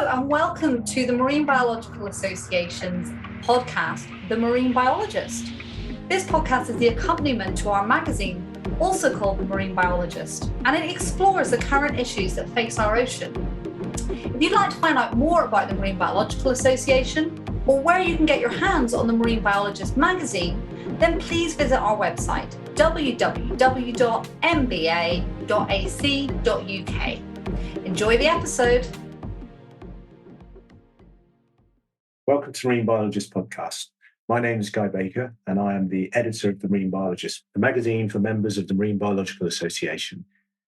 and welcome to the Marine Biological Association's podcast, The Marine Biologist. This podcast is the accompaniment to our magazine, also called The Marine Biologist, and it explores the current issues that face our ocean. If you'd like to find out more about the Marine Biological Association, or where you can get your hands on the Marine Biologist magazine, then please visit our website, www.mba.ac.uk. Enjoy the episode. Welcome to Marine Biologist podcast. My name is Guy Baker, and I am the editor of the Marine Biologist, the magazine for members of the Marine Biological Association.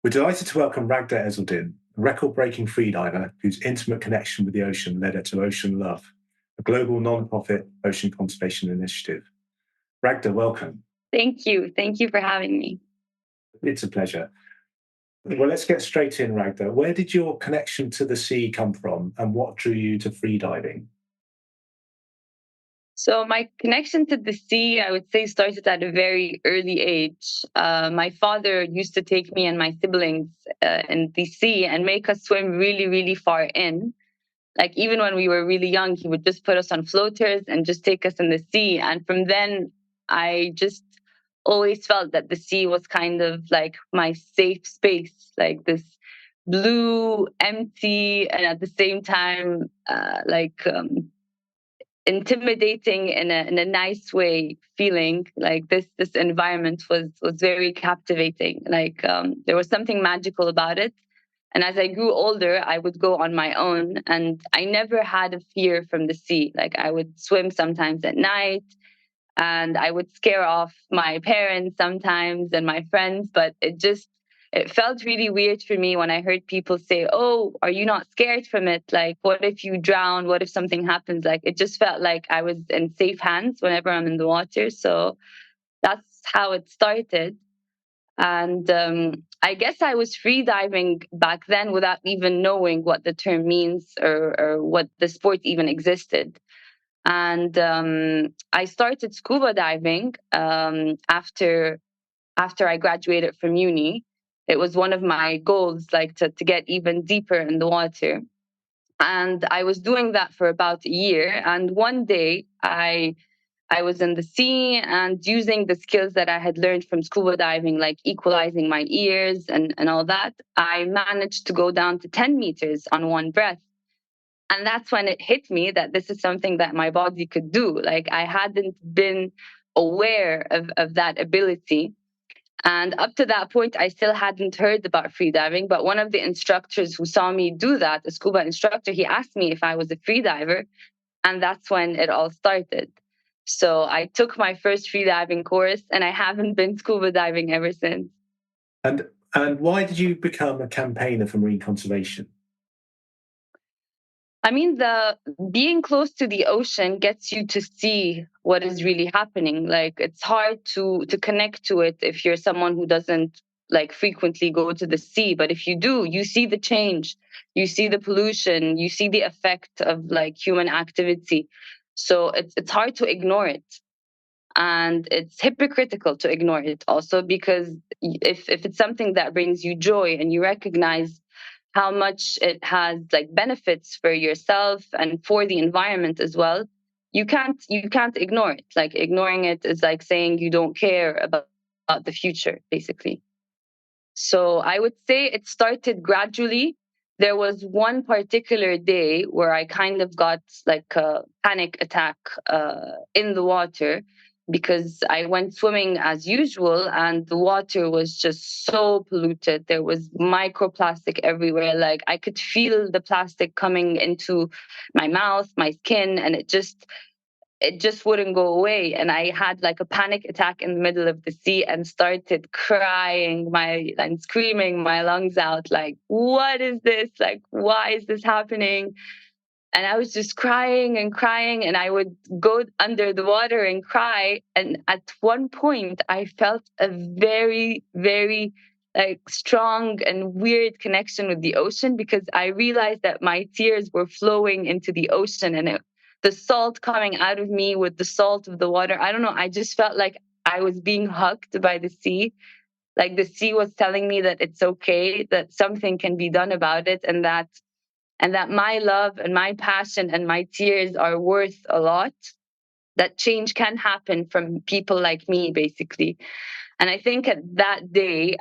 We're delighted to welcome Raghda Ezzeldin, a record-breaking freediver whose intimate connection with the ocean led her to OceanLove, a global non-profit ocean conservation initiative. Raghda, welcome. Thank you. Thank you for having me. It's a pleasure. Well, let's get straight in, Raghda. Where did your connection to the sea come from, and what drew you to freediving? So my connection to the sea, I would say, started at a very early age. My father used to take me and my siblings in the sea and make us swim really, really far in. Like even when we were really young, he would just put us on floaters and just take us in the sea. And from then, I just always felt that the sea was kind of like my safe space, like this blue, empty, and at the same time, intimidating in a nice way feeling. Like this environment was very captivating. Like there was something magical about it. And as I grew older, I would go on my own, and I never had a fear from the sea. Like I would swim sometimes at night, and I would scare off my parents sometimes and my friends, but it felt really weird for me when I heard people say, "Oh, are you not scared from it? Like, what if you drown? What if something happens?" Like, it just felt like I was in safe hands whenever I'm in the water. So that's how it started. And I guess I was free diving back then without even knowing what the term means or what the sport even existed. And I started scuba diving after I graduated from uni. It was one of my goals, like to get even deeper in the water. And I was doing that for about a year. And one day I was in the sea and using the skills that I had learned from scuba diving, like equalizing my ears and all that, I managed to go down to 10 meters on one breath. And that's when it hit me that this is something that my body could do. Like I hadn't been aware of that ability. And up to that point, I still hadn't heard about freediving. But one of the instructors who saw me do that, a scuba instructor, he asked me if I was a freediver. And that's when it all started. So I took my first freediving course, and I haven't been scuba diving ever since. And why did you become a campaigner for marine conservation? I mean, the being close to the ocean gets you to see what is really happening. Like it's hard to connect to it if you're someone who doesn't like frequently go to the sea. But if you do, you see the change, you see the pollution, you see the effect of like human activity. So it's hard to ignore it. And it's hypocritical to ignore it also, because if it's something that brings you joy and you recognize how much it has like benefits for yourself and for the environment as well, you can't ignore it. Like ignoring it is like saying you don't care about the future, basically. So I would say it started gradually. There was one particular day where I kind of got like a panic attack in the water, because I went swimming as usual and the water was just so polluted. There was microplastic everywhere. Like I could feel the plastic coming into my mouth, my skin, and it just wouldn't go away. And I had like a panic attack in the middle of the sea and started crying and screaming my lungs out, like, what is this? Like, why is this happening? And I was just crying and crying, and I would go under the water and cry. And at one point, I felt a very, very like strong and weird connection with the ocean, because I realized that my tears were flowing into the ocean, and the salt coming out of me with the salt of the water. I don't know. I just felt like I was being hugged by the sea. Like the sea was telling me that it's okay, that something can be done about it, and that and that my love and my passion and my tears are worth a lot, that change can happen from people like me, basically. And I think at that day,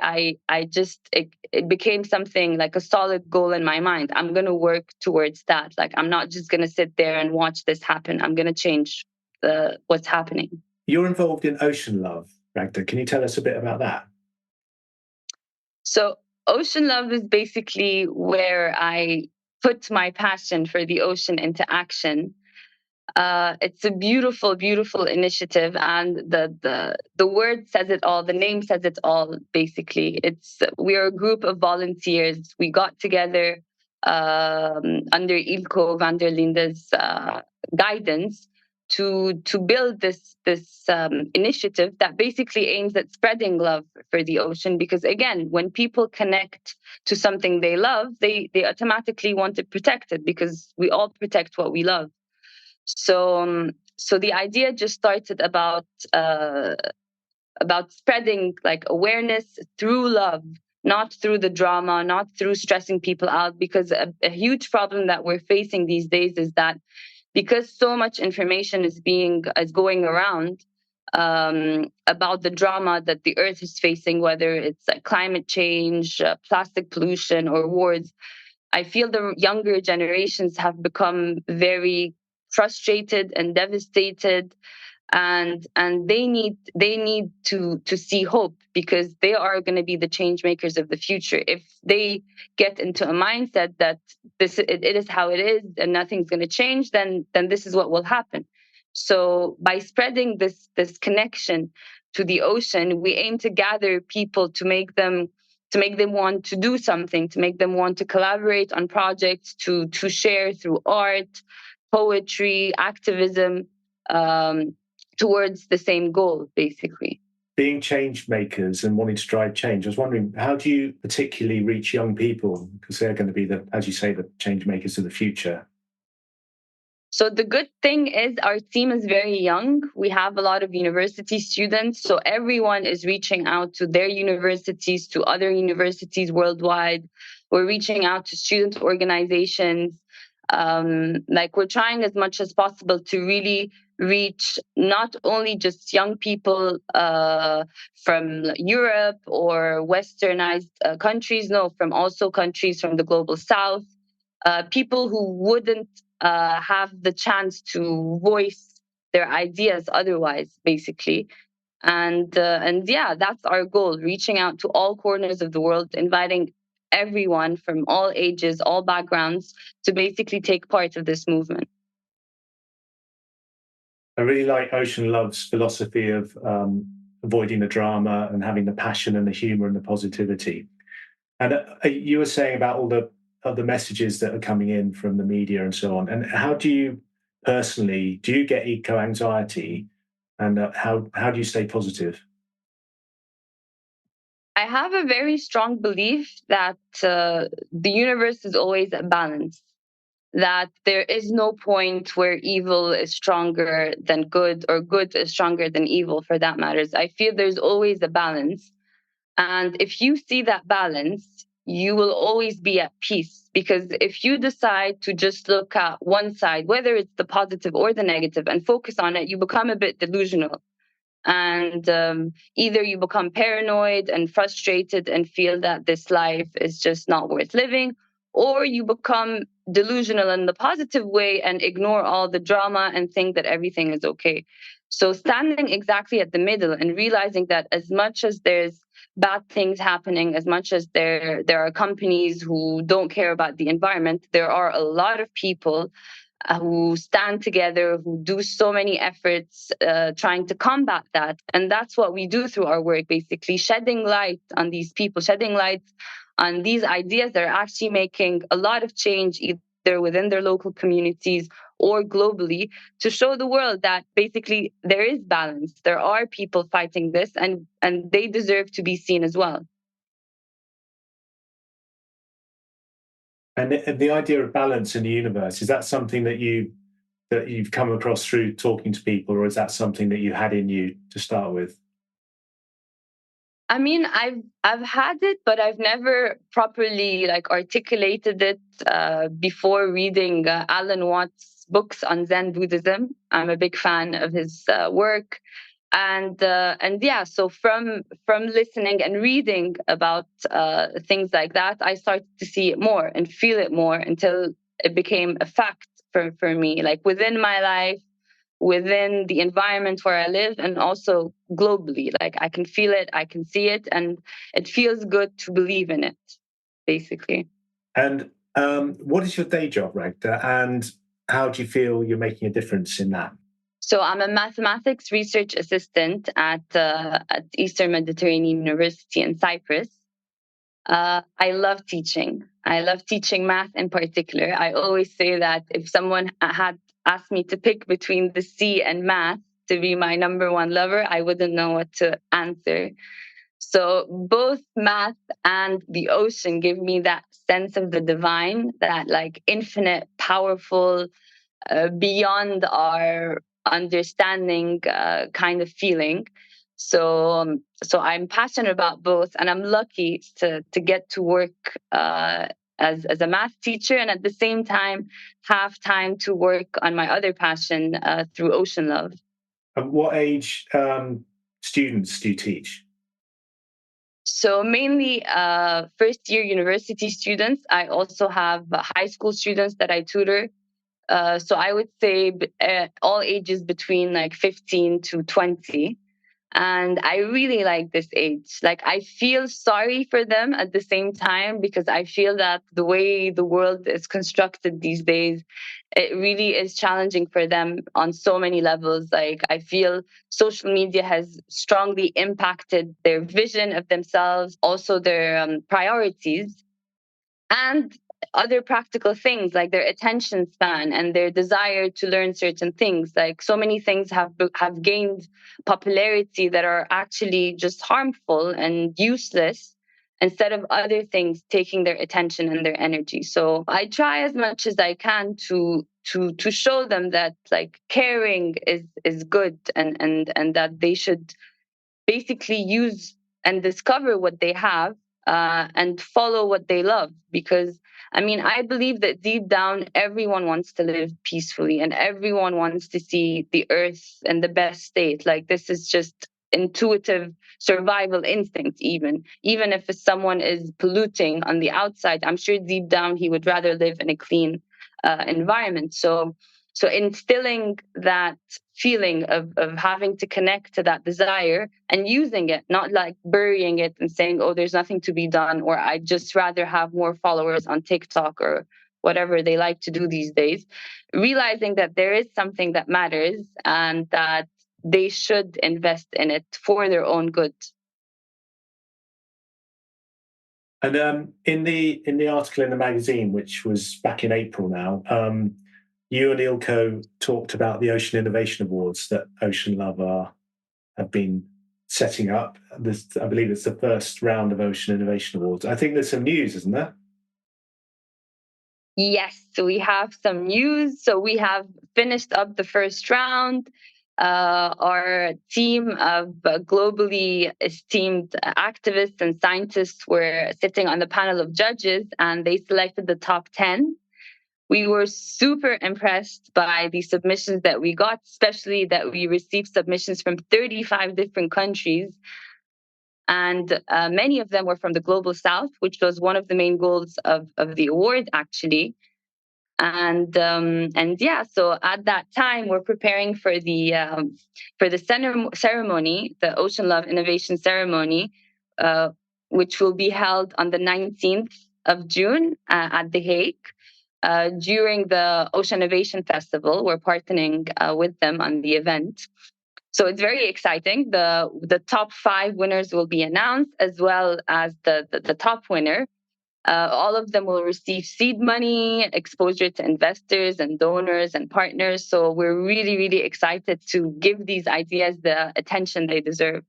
it became something like a solid goal in my mind. I'm going to work towards that. Like, I'm not just going to sit there and watch this happen. I'm going to change what's happening. You're involved in OceanLove, Raghda. Can you tell us a bit about that? So OceanLove is basically where I put my passion for the ocean into action. It's a beautiful, beautiful initiative, and the word says it all. The name says it all. Basically, we are a group of volunteers. We got together under Ilco van der Linde's guidance to build this initiative that basically aims at spreading love for the ocean. Because again, when people connect to something they love, they automatically want to protect it, because we all protect what we love. So the idea just started about spreading like awareness through love, not through the drama, not through stressing people out. Because a huge problem that we're facing these days is that because so much information is going around about the drama that the earth is facing, whether it's climate change, plastic pollution, or wars, I feel the younger generations have become very frustrated and devastated, and they need to see hope, because they are going to be the change makers of the future. If they get into a mindset that it is how it is and nothing's going to change, then this is what will happen. So by spreading this connection to the ocean, we aim to gather people to make them want to do something, to make them want to collaborate on projects, to share through art, poetry, activism, um, towards the same goal, basically. Being change makers and wanting to drive change, I was wondering, how do you particularly reach young people? Because they're going to be as you say, the change makers of the future. So the good thing is our team is very young. We have a lot of university students. So everyone is reaching out to their universities, to other universities worldwide. We're reaching out to student organizations. Like, we're trying as much as possible to really reach not only just young people from Europe or westernized countries, no, from also countries from the global south, people who wouldn't have the chance to voice their ideas otherwise, basically. And yeah, that's our goal: reaching out to all corners of the world, inviting everyone from all ages, all backgrounds, to basically take part of this movement. I really like OceanLove's philosophy of avoiding the drama and having the passion and the humor and the positivity. And you were saying about all the other messages that are coming in from the media and so on. And how do you personally, do you get eco anxiety, and how do you stay positive? I have a very strong belief that the universe is always a balance, that there is no point where evil is stronger than good, or good is stronger than evil, for that matters. I feel there's always a balance. And if you see that balance, you will always be at peace. Because if you decide to just look at one side, whether it's the positive or the negative, and focus on it, you become a bit delusional. And either you become paranoid and frustrated and feel that this life is just not worth living, or you become delusional in the positive way and ignore all the drama and think that everything is okay. So standing exactly at the middle and realizing that as much as there's bad things happening, as much as there are companies who don't care about the environment, there are a lot of people who stand together, who do so many efforts trying to combat that. And that's what we do through our work, basically shedding light on these people, shedding light on these ideas that are actually making a lot of change, either within their local communities or globally, to show the world that basically there is balance. There are people fighting this, and they deserve to be seen as well. And the idea of balance in the universe, is that something that you've come across through talking to people, or is that something that you had in you to start with? I mean, I've had it, but I've never properly like articulated it before reading Alan Watts' books on Zen Buddhism. I'm a big fan of his work, and yeah. So from listening and reading about things like that, I started to see it more and feel it more until it became a fact for me, like within my life, within the environment where I live, and also globally. Like I can feel it, I can see it, and it feels good to believe in it, basically. And what is your day job, Ragda? And how do you feel you're making a difference in that? So I'm a mathematics research assistant at Eastern Mediterranean University in Cyprus. I love teaching. I love teaching math in particular. I always say that if someone had asked me to pick between the sea and math to be my number one lover, I wouldn't know what to answer. So both math and the ocean give me that sense of the divine, that like infinite, powerful, beyond our understanding kind of feeling. So I'm passionate about both, and I'm lucky to get to work as a math teacher, and at the same time have time to work on my other passion through OceanLove. And what age students do you teach? So mainly first year university students. I also have high school students that I tutor. So I would say all ages between like 15 to 20. And I really like this age. Like I feel sorry for them at the same time, because I feel that the way the world is constructed these days, it really is challenging for them on so many levels. Like I feel social media has strongly impacted their vision of themselves, also their priorities, and other practical things like their attention span and their desire to learn certain things. Like so many things have gained popularity that are actually just harmful and useless, instead of other things taking their attention and their energy. So I try as much as I can to show them that like caring is good, and that they should basically use and discover what they have, and follow what they love. Because I mean, I believe that deep down, everyone wants to live peacefully and everyone wants to see the earth in the best state. Like this is just intuitive survival instinct. Even if someone is polluting on the outside, I'm sure deep down he would rather live in a clean environment. So instilling that feeling of having to connect to that desire and using it, not like burying it and saying, oh, there's nothing to be done, or I'd just rather have more followers on TikTok or whatever they like to do these days. Realizing that there is something that matters and that they should invest in it for their own good. And in the article in the magazine, which was back in April now, you and Ilco talked about the Ocean Innovation Awards that OceanLove have been setting up. I believe it's the first round of Ocean Innovation Awards. I think there's some news, isn't there? Yes, so we have some news. So we have finished up the first round. Our team of globally esteemed activists and scientists were sitting on the panel of judges, and they selected the top 10. We were super impressed by the submissions that we got, especially that we received submissions from 35 different countries. And many of them were from the global south, which was one of the main goals of the award, actually. And yeah, so at that time we're preparing for the ceremony, the OceanLove Innovation Ceremony, uh, which will be held on the 19th of June at The Hague. During the Ocean Innovation Festival, we're partnering with them on the event. So it's very exciting. The top 5 winners will be announced, as well as the top winner. All of them will receive seed money, exposure to investors and donors and partners. So we're really, really excited to give these ideas the attention they deserve.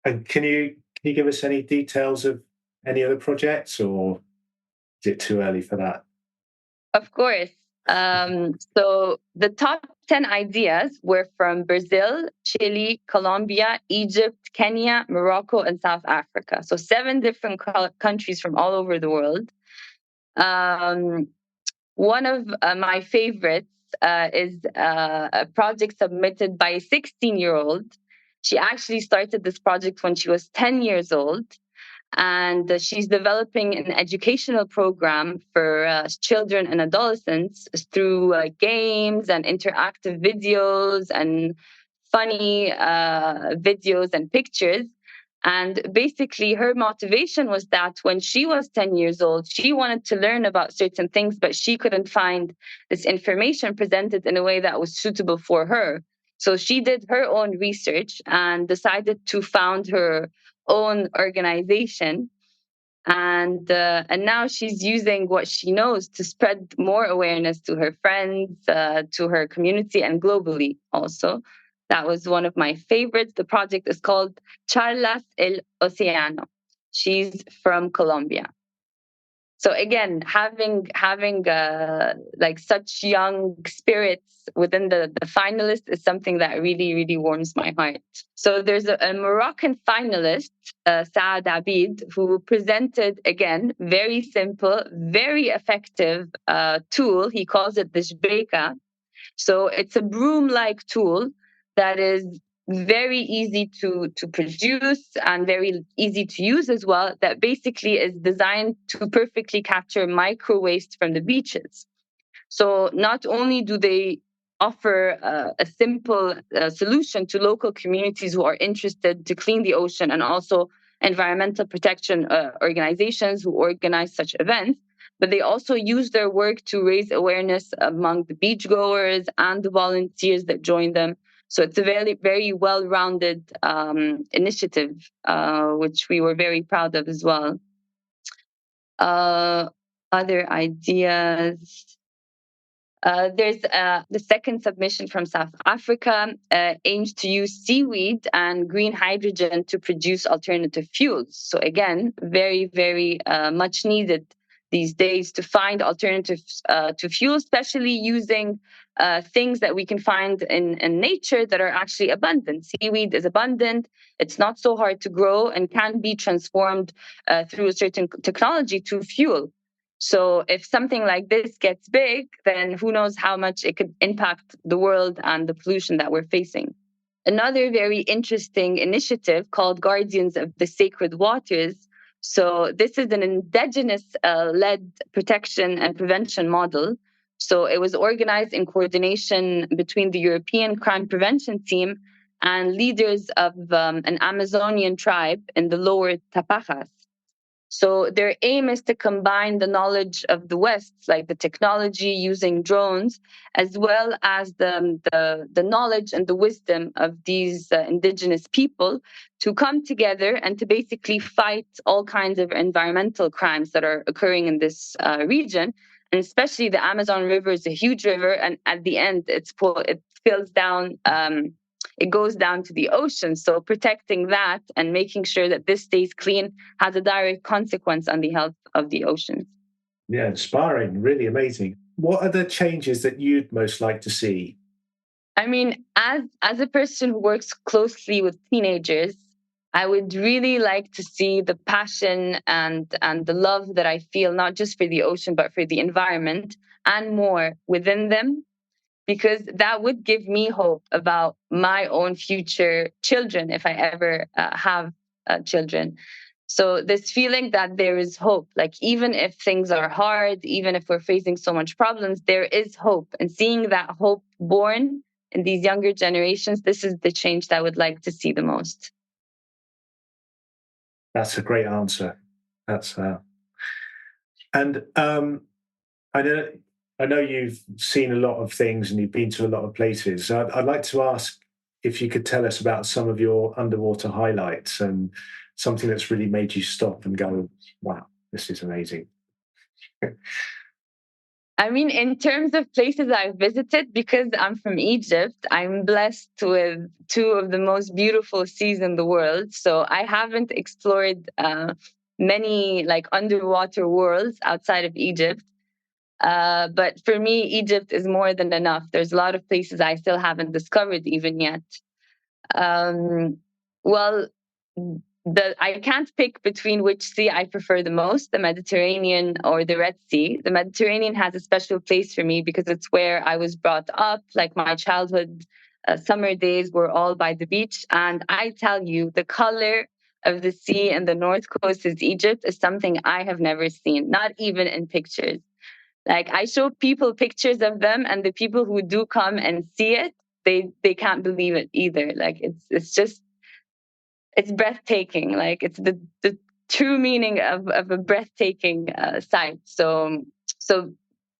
And can you give us any details of any other projects, or is it too early for that? Of course. So the top 10 ideas were from Brazil, Chile, Colombia, Egypt, Kenya, Morocco, and South Africa. So 7 different countries from all over the world. Um, One of my favorites is a project submitted by a 16-year-old. She actually started this project when she was 10 years old. And she's developing an educational program for children and adolescents through games and interactive videos and funny videos and pictures. And basically, her motivation was that when she was 10 years old, she wanted to learn about certain things, but she couldn't find this information presented in a way that was suitable for her. So she did her own research and decided to found her own organization, and now she's using what she knows to spread more awareness to her friends, to her community, and globally also. That was one of my favorites. The project is called Charlas el Océano. She's from Colombia. So again, having like such young spirits within the finalists is something that really warms my heart. So there's a Moroccan finalist, Saad Abid, who presented again very simple, very effective tool. He calls it the Jbeka. So it's a broom-like tool that is very easy to produce and very easy to use as well, that basically is designed to perfectly capture micro waste from the beaches. So not only do they offer a simple solution to local communities who are interested to clean the ocean, and also environmental protection organizations who organize such events, but they also use their work to raise awareness among the beachgoers and the volunteers that join them. So it's a very well-rounded initiative, which we were very proud of as well. Other ideas. There's the second submission from South Africa, aims to use seaweed and green hydrogen to produce alternative fuels. So again, very much needed these days to find alternatives to fuel, especially using things that we can find in nature that are actually abundant. Seaweed is abundant. It's not so hard to grow and can be transformed through a certain technology to fuel. So if something like this gets big, then who knows how much it could impact the world and the pollution that we're facing. Another very interesting initiative called Guardians of the Sacred Waters. So this is an indigenous led protection and prevention model. So it was organized in coordination between the European Crime Prevention Team and leaders of an Amazonian tribe in the lower Tapajas. So their aim is to combine the knowledge of the West, like the technology using drones, as well as the knowledge and the wisdom of these indigenous people to come together and to basically fight all kinds of environmental crimes that are occurring in this region. And especially the Amazon River is a huge river, and at the end, it fills down. It goes down to the ocean. So protecting that and making sure that this stays clean has a direct consequence on the health of the oceans. Yeah, inspiring, really amazing. What are the changes that you'd most like to see? I mean, as a person who works closely with teenagers, I would really like to see the passion and the love that I feel, not just for the ocean, but for the environment and more within them, because that would give me hope about my own future children if I ever have children. So this feeling that there is hope, like even if things are hard, even if we're facing so much problems, there is hope. And seeing that hope born in these younger generations, this is the change that I would like to see the most. That's a great answer. That's and I know you've seen a lot of things and you've been to a lot of places. So I'd like to ask if you could tell us about some of your underwater highlights and something that's really made you stop and go, wow, this is amazing. I mean, in terms of places I've visited, because I'm from Egypt, I'm blessed with 2 of the most beautiful seas in the world. So I haven't explored many like underwater worlds outside of Egypt. But for me, Egypt is more than enough. There's a lot of places I still haven't discovered even yet. Um, well, I can't pick between which sea I prefer the most, the Mediterranean or the Red Sea. The Mediterranean has a special place for me because it's where I was brought up. Like my childhood summer days were all by the beach. And I tell you, the color of the sea and the north coast of Egypt is something I have never seen, not even in pictures. Like I show people pictures of them, and the people who do come and see it, they can't believe it either. Like it's breathtaking. Like it's the true meaning of a breathtaking sight. So,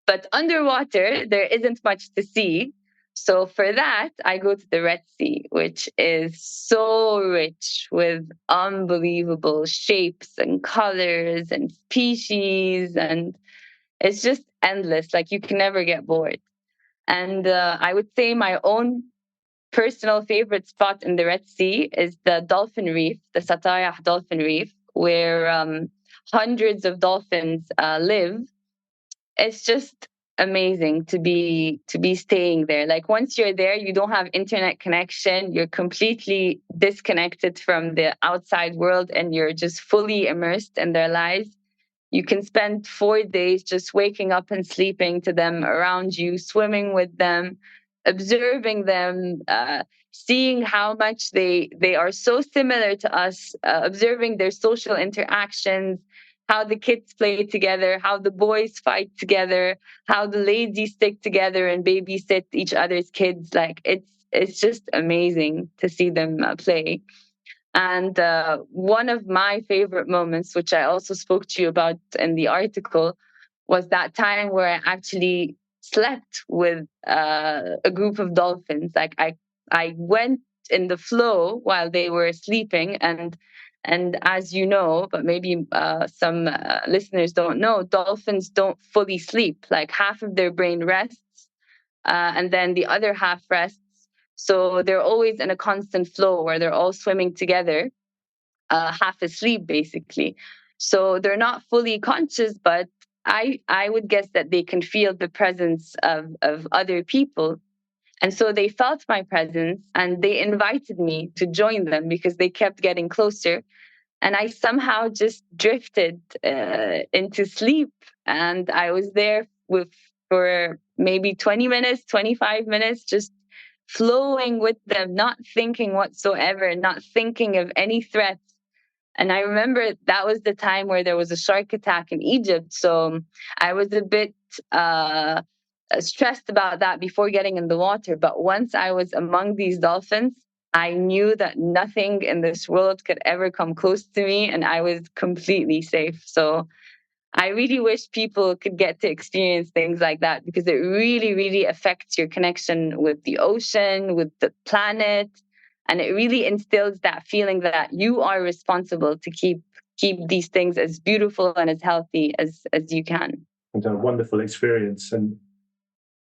but underwater there isn't much to see. So for that, I go to the Red Sea, which is so rich with unbelievable shapes and colors and species, and it's just endless. Like you can never get bored. And I would say my own personal favorite spot in the Red Sea is the dolphin reef, the Satayah dolphin reef, where hundreds of dolphins live. It's just amazing to be staying there. Like once you're there, you don't have internet connection. You're completely disconnected from the outside world, and you're just fully immersed in their lives. You can spend 4 days just waking up and sleeping to them around you, swimming with them, observing them, seeing how much they are so similar to us, observing their social interactions, how the kids play together, how the boys fight together, how the ladies stick together and babysit each other's kids. Like it's just amazing to see them play. And one of my favorite moments, which I also spoke to you about in the article, was that time where I actually slept with a group of dolphins. Like I went in the flow while they were sleeping, and as you know, but maybe some listeners don't know, dolphins don't fully sleep. Like half of their brain rests, and then the other half rests. So they're always in a constant flow where they're all swimming together, half asleep basically. So they're not fully conscious, but I would guess that they can feel the presence of other people. And so they felt my presence and they invited me to join them because they kept getting closer. And I somehow just drifted into sleep. And I was there for maybe 20 minutes, 25 minutes, just flowing with them, not thinking whatsoever, not thinking of any threats. And I remember that was the time where there was a shark attack in Egypt. So I was a bit stressed about that before getting in the water. But once I was among these dolphins, I knew that nothing in this world could ever come close to me, and I was completely safe. So I really wish people could get to experience things like that because it really, really affects your connection with the ocean, with the planet. And it really instills that feeling that you are responsible to keep these things as beautiful and as healthy as you can. And a wonderful experience, and it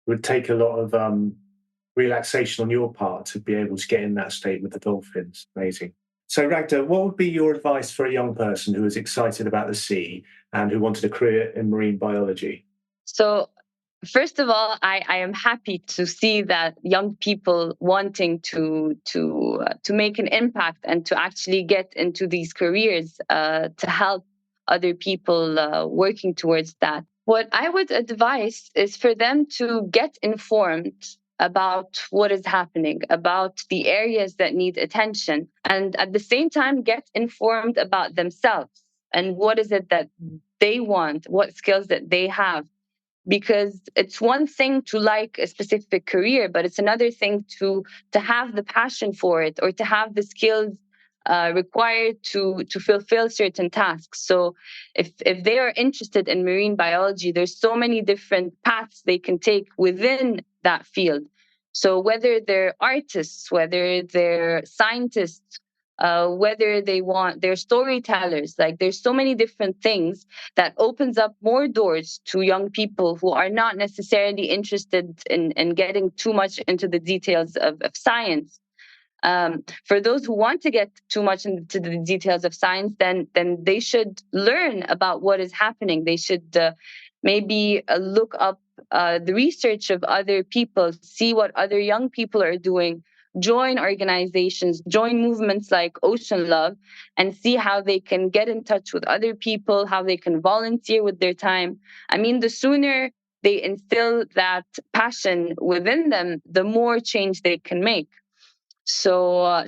would take a lot of relaxation on your part to be able to get in that state with the dolphins. Amazing. So, Raghda, what would be your advice for a young person who is excited about the sea and who wanted a career in marine biology? So, first of all, I am happy to see that young people wanting to make an impact and to actually get into these careers to help other people working towards that. What I would advise is for them to get informed about what is happening, about the areas that need attention, and at the same time get informed about themselves and what is it that they want, what skills that they have, because it's one thing to like a specific career, but it's another thing to have the passion for it or to have the skills required to fulfill certain tasks. So if they are interested in marine biology, there's so many different paths they can take within that field. So whether they're artists, whether they're scientists, whether they're storytellers, like there's so many different things that opens up more doors to young people who are not necessarily interested in getting too much into the details of science. For those who want to get too much into the details of science, then they should learn about what is happening. They should maybe look up the research of other people, see what other young people are doing, join organizations, join movements like OceanLove, and see how they can get in touch with other people, how they can volunteer with their time. I mean, the sooner they instill that passion within them, the more change they can make. So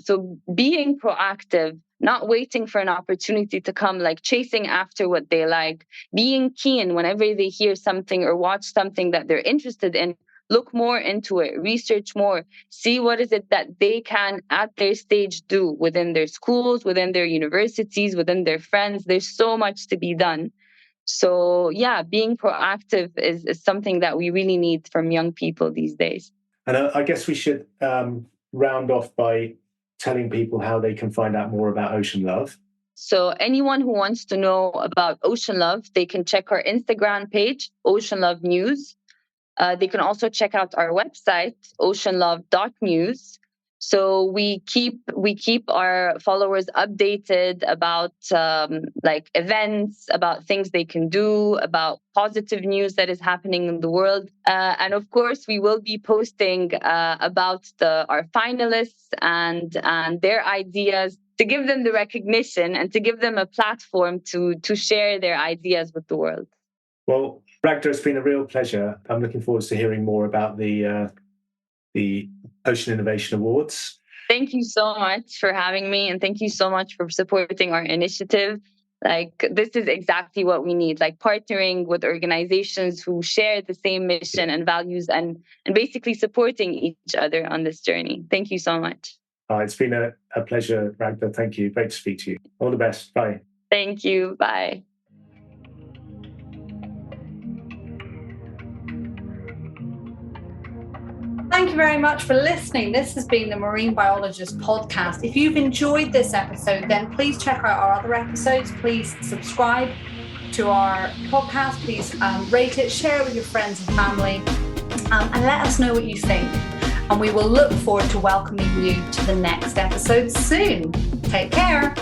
being proactive, not waiting for an opportunity to come, like chasing after what they like, being keen whenever they hear something or watch something that they're interested in, look more into it, research more, see what is it that they can at their stage do within their schools, within their universities, within their friends. There's so much to be done. So yeah, being proactive is something that we really need from young people these days. And I guess we should round off by telling people how they can find out more about OceanLove. So anyone who wants to know about OceanLove, they can check our Instagram page, OceanLove News. They can also check out our website, oceanlove.news. So we keep our followers updated about like events, about things they can do, about positive news that is happening in the world, and of course we will be posting about our finalists and their ideas, to give them the recognition and to give them a platform to share their ideas with the world. Well, Raghda, it's been a real pleasure. I'm looking forward to hearing more about the Ocean Innovation Awards. Thank you so much for having me, and thank you so much for supporting our initiative. Like, this is exactly what we need, like partnering with organizations who share the same mission and values, and basically supporting each other on this journey. Thank you so much. It's been a pleasure, Raghda. Thank you. Great to speak to you. All the best. Bye. Thank you. Bye. Thank you very much for listening. This has been the Marine Biologist podcast. If you've enjoyed this episode, then please check out our other episodes. Please subscribe to our podcast. Please rate it, share it with your friends and family, and let us know what you think. And we will look forward to welcoming you to the next episode soon. Take care.